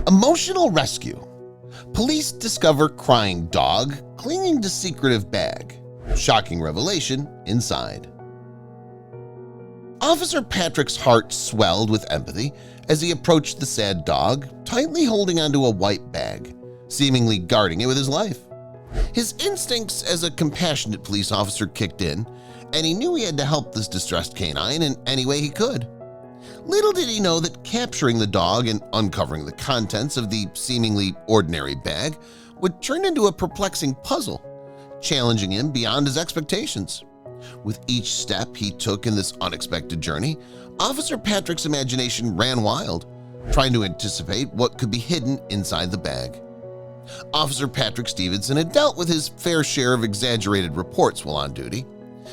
Emotional rescue. Police discover crying dog clinging to secretive bag. Shocking revelation inside. Officer Patrick's heart swelled with empathy as he approached the sad dog, tightly holding onto a white bag, seemingly guarding it with his life. His instincts as a compassionate police officer kicked in, and he knew he had to help this distressed canine in any way he could. Little did he know that capturing the dog and uncovering the contents of the seemingly ordinary bag would turn into a perplexing puzzle, challenging him beyond his expectations. With each step he took in this unexpected journey, Officer Patrick's imagination ran wild, trying to anticipate what could be hidden inside the bag. Officer Patrick Stevenson had dealt with his fair share of exaggerated reports while on duty.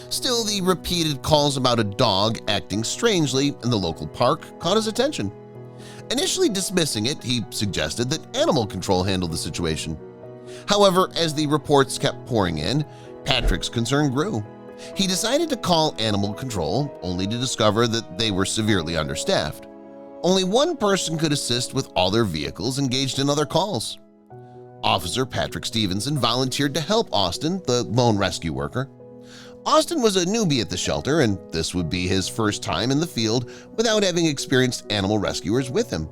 Still, the repeated calls about a dog acting strangely in the local park caught his attention. Initially dismissing it, he suggested that animal control handle the situation. However, as the reports kept pouring in, Patrick's concern grew. He decided to call animal control, only to discover that they were severely understaffed. Only one person could assist with all their vehicles engaged in other calls. Officer Patrick Stevenson volunteered to help Austin, the lone rescue worker. Austin was a newbie at the shelter, and this would be his first time in the field without having experienced animal rescuers with him.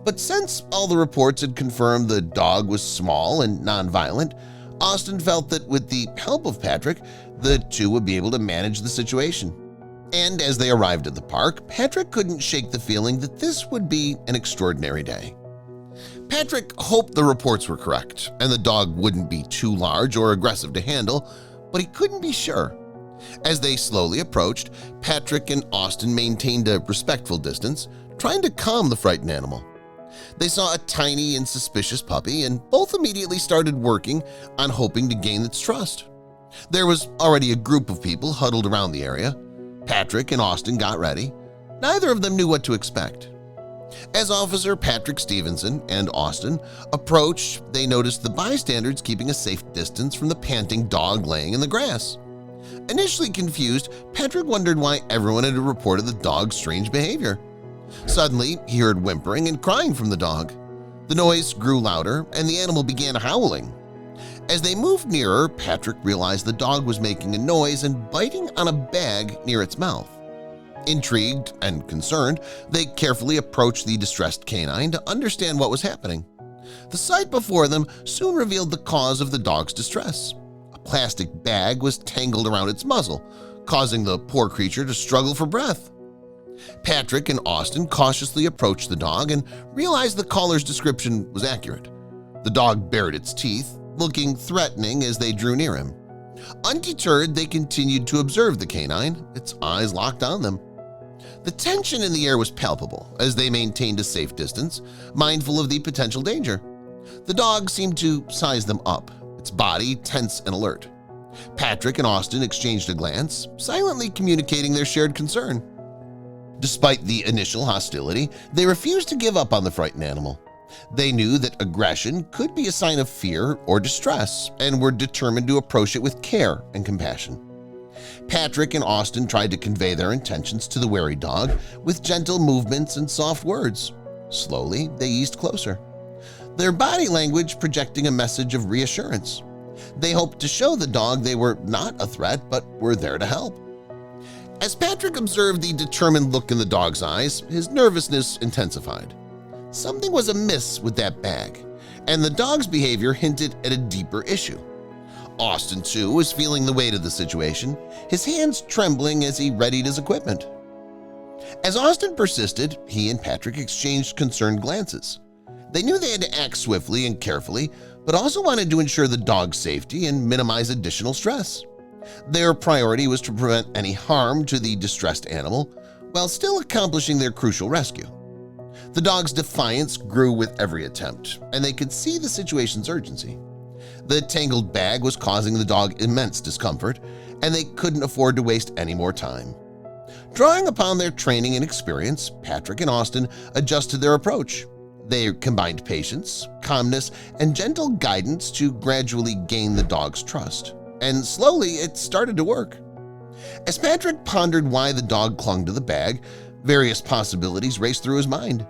But since all the reports had confirmed the dog was small and non-violent, Austin felt that with the help of Patrick, the two would be able to manage the situation. And as they arrived at the park, Patrick couldn't shake the feeling that this would be an extraordinary day. Patrick hoped the reports were correct and the dog wouldn't be too large or aggressive to handle, but he couldn't be sure. As they slowly approached, Patrick and Austin maintained a respectful distance, trying to calm the frightened animal. They saw a tiny and suspicious puppy, and both immediately started working on hoping to gain its trust. There was already a group of people huddled around the area. Patrick and Austin got ready. Neither of them knew what to expect. As Officer Patrick Stevenson and Austin approached, they noticed the bystanders keeping a safe distance from the panting dog laying in the grass. Initially confused, Patrick wondered why everyone had reported the dog's strange behavior. Suddenly, he heard whimpering and crying from the dog. The noise grew louder, and the animal began howling. As they moved nearer, Patrick realized the dog was making a noise and biting on a bag near its mouth. Intrigued and concerned, they carefully approached the distressed canine to understand what was happening. The sight before them soon revealed the cause of the dog's distress. A plastic bag was tangled around its muzzle, causing the poor creature to struggle for breath. Patrick and Austin cautiously approached the dog and realized the caller's description was accurate. The dog bared its teeth, looking threatening as they drew near him. Undeterred, they continued to observe the canine, its eyes locked on them. The tension in the air was palpable as they maintained a safe distance, mindful of the potential danger. The dog seemed to size them up, its body tense and alert. Patrick and Austin exchanged a glance, silently communicating their shared concern. Despite the initial hostility, they refused to give up on the frightened animal. They knew that aggression could be a sign of fear or distress and were determined to approach it with care and compassion. Patrick and Austin tried to convey their intentions to the wary dog with gentle movements and soft words. Slowly, they eased closer, their body language projecting a message of reassurance. They hoped to show the dog they were not a threat but were there to help. As Patrick observed the determined look in the dog's eyes, his nervousness intensified. Something was amiss with that bag, and the dog's behavior hinted at a deeper issue. Austin, too, was feeling the weight of the situation, his hands trembling as he readied his equipment. As Austin persisted, he and Patrick exchanged concerned glances. They knew they had to act swiftly and carefully, but also wanted to ensure the dog's safety and minimize additional stress. Their priority was to prevent any harm to the distressed animal while still accomplishing their crucial rescue. The dog's defiance grew with every attempt, and they could see the situation's urgency. The tangled bag was causing the dog immense discomfort, and they couldn't afford to waste any more time. Drawing upon their training and experience, Patrick and Austin adjusted their approach. They combined patience, calmness, and gentle guidance to gradually gain the dog's trust. And slowly it started to work. As Patrick pondered why the dog clung to the bag, various possibilities raced through his mind.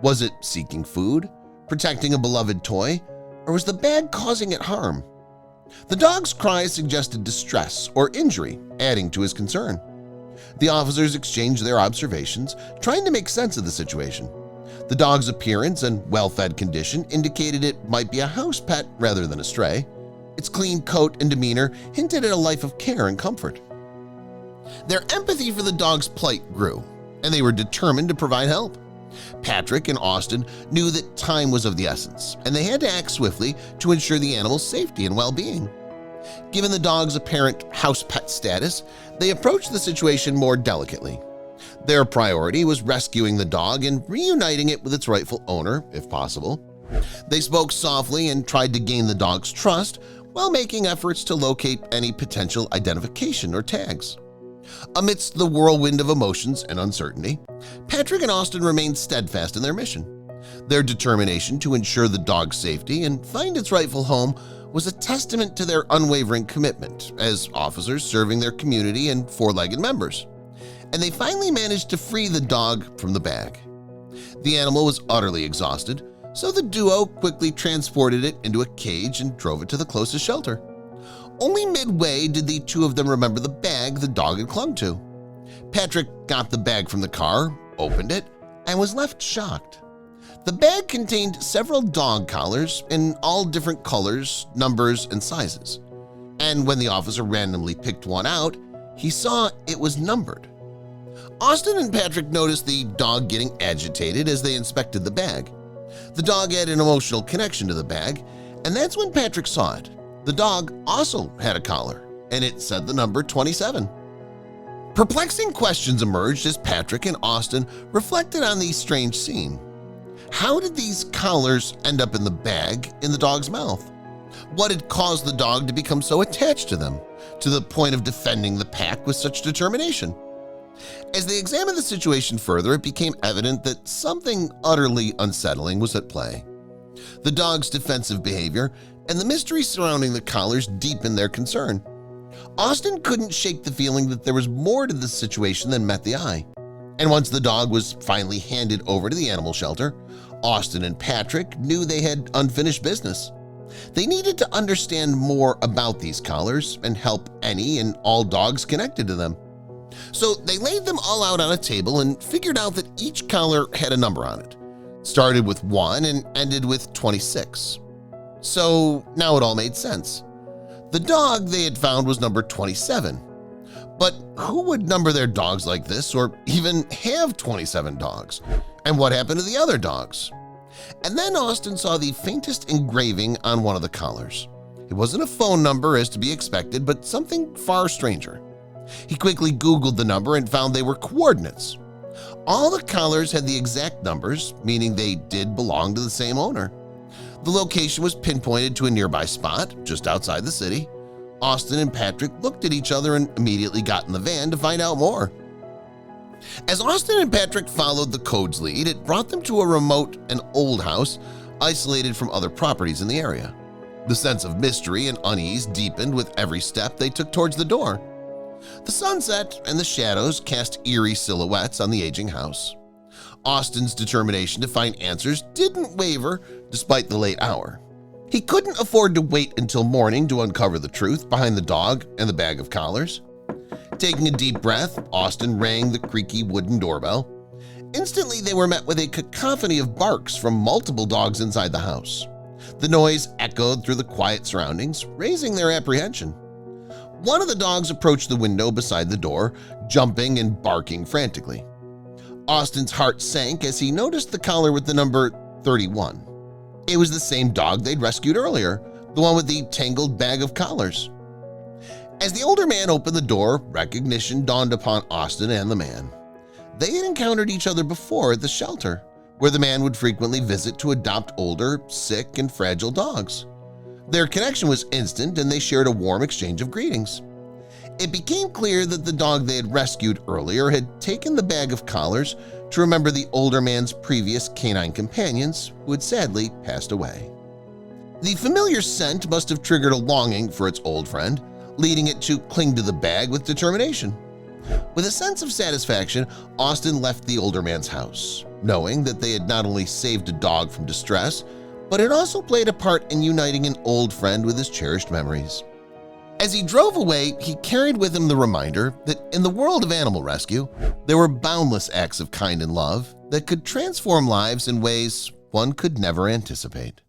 Was it seeking food, protecting a beloved toy, or was the bag causing it harm? The dog's cries suggested distress or injury, adding to his concern. The officers exchanged their observations, trying to make sense of the situation. The dog's appearance and well-fed condition indicated it might be a house pet rather than a stray. Its clean coat and demeanor hinted at a life of care and comfort. Their empathy for the dog's plight grew, and they were determined to provide help. Patrick and Austin knew that time was of the essence, and they had to act swiftly to ensure the animal's safety and well-being. Given the dog's apparent house pet status, they approached the situation more delicately. Their priority was rescuing the dog and reuniting it with its rightful owner, if possible. They spoke softly and tried to gain the dog's trust while making efforts to locate any potential identification or tags. Amidst the whirlwind of emotions and uncertainty, Patrick and Austin remained steadfast in their mission. Their determination to ensure the dog's safety and find its rightful home was a testament to their unwavering commitment as officers serving their community and four-legged members. And they finally managed to free the dog from the bag. The animal was utterly exhausted, so the duo quickly transported it into a cage and drove it to the closest shelter. Only midway did the two of them remember the bag the dog had clung to. Patrick got the bag from the car, opened it, and was left shocked. The bag contained several dog collars in all different colors, numbers, and sizes. And when the officer randomly picked one out, he saw it was numbered. Austin and Patrick noticed the dog getting agitated as they inspected the bag. The dog had an emotional connection to the bag, and that's when Patrick saw it. The dog also had a collar, and it said the number 27. Perplexing questions emerged as Patrick and Austin reflected on the strange scene. How did these collars end up in the bag in the dog's mouth? What had caused the dog to become so attached to them, to the point of defending the pack with such determination? As they examined the situation further, it became evident that something utterly unsettling was at play. The dog's defensive behavior and the mystery surrounding the collars deepened their concern. Austin couldn't shake the feeling that there was more to this situation than met the eye. And once the dog was finally handed over to the animal shelter, Austin and Patrick knew they had unfinished business. They needed to understand more about these collars and help any and all dogs connected to them. So they laid them all out on a table and figured out that each collar had a number on it. Started with 1 and ended with 26. So now it all made sense. The dog they had found was number 27. But who would number their dogs like this or even have 27 dogs? And what happened to the other dogs? And then Austin saw the faintest engraving on one of the collars. It wasn't a phone number as to be expected, but something far stranger. He quickly Googled the number and found they were coordinates. All the collars had the exact numbers, meaning they did belong to the same owner. The location was pinpointed to a nearby spot, just outside the city. Austin and Patrick looked at each other and immediately got in the van to find out more. As Austin and Patrick followed the code's lead, it brought them to a remote and old house isolated from other properties in the area. The sense of mystery and unease deepened with every step they took towards the door. The sunset and the shadows cast eerie silhouettes on the aging house. Austin's determination to find answers didn't waver despite the late hour. He couldn't afford to wait until morning to uncover the truth behind the dog and the bag of collars. Taking a deep breath, Austin rang the creaky wooden doorbell. Instantly, they were met with a cacophony of barks from multiple dogs inside the house. The noise echoed through the quiet surroundings, raising their apprehension. One of the dogs approached the window beside the door, jumping and barking frantically. Austin's heart sank as he noticed the collar with the number 31. It was the same dog they'd rescued earlier, the one with the tangled bag of collars. As the older man opened the door, recognition dawned upon Austin and the man. They had encountered each other before at the shelter, where the man would frequently visit to adopt older, sick, and fragile dogs. Their connection was instant and they shared a warm exchange of greetings. It became clear that the dog they had rescued earlier had taken the bag of collars to remember the older man's previous canine companions who had sadly passed away. The familiar scent must have triggered a longing for its old friend, leading it to cling to the bag with determination. With a sense of satisfaction, Austin left the older man's house, knowing that they had not only saved a dog from distress, but it also played a part in uniting an old friend with his cherished memories. As he drove away, he carried with him the reminder that in the world of animal rescue, there were boundless acts of kind and love that could transform lives in ways one could never anticipate.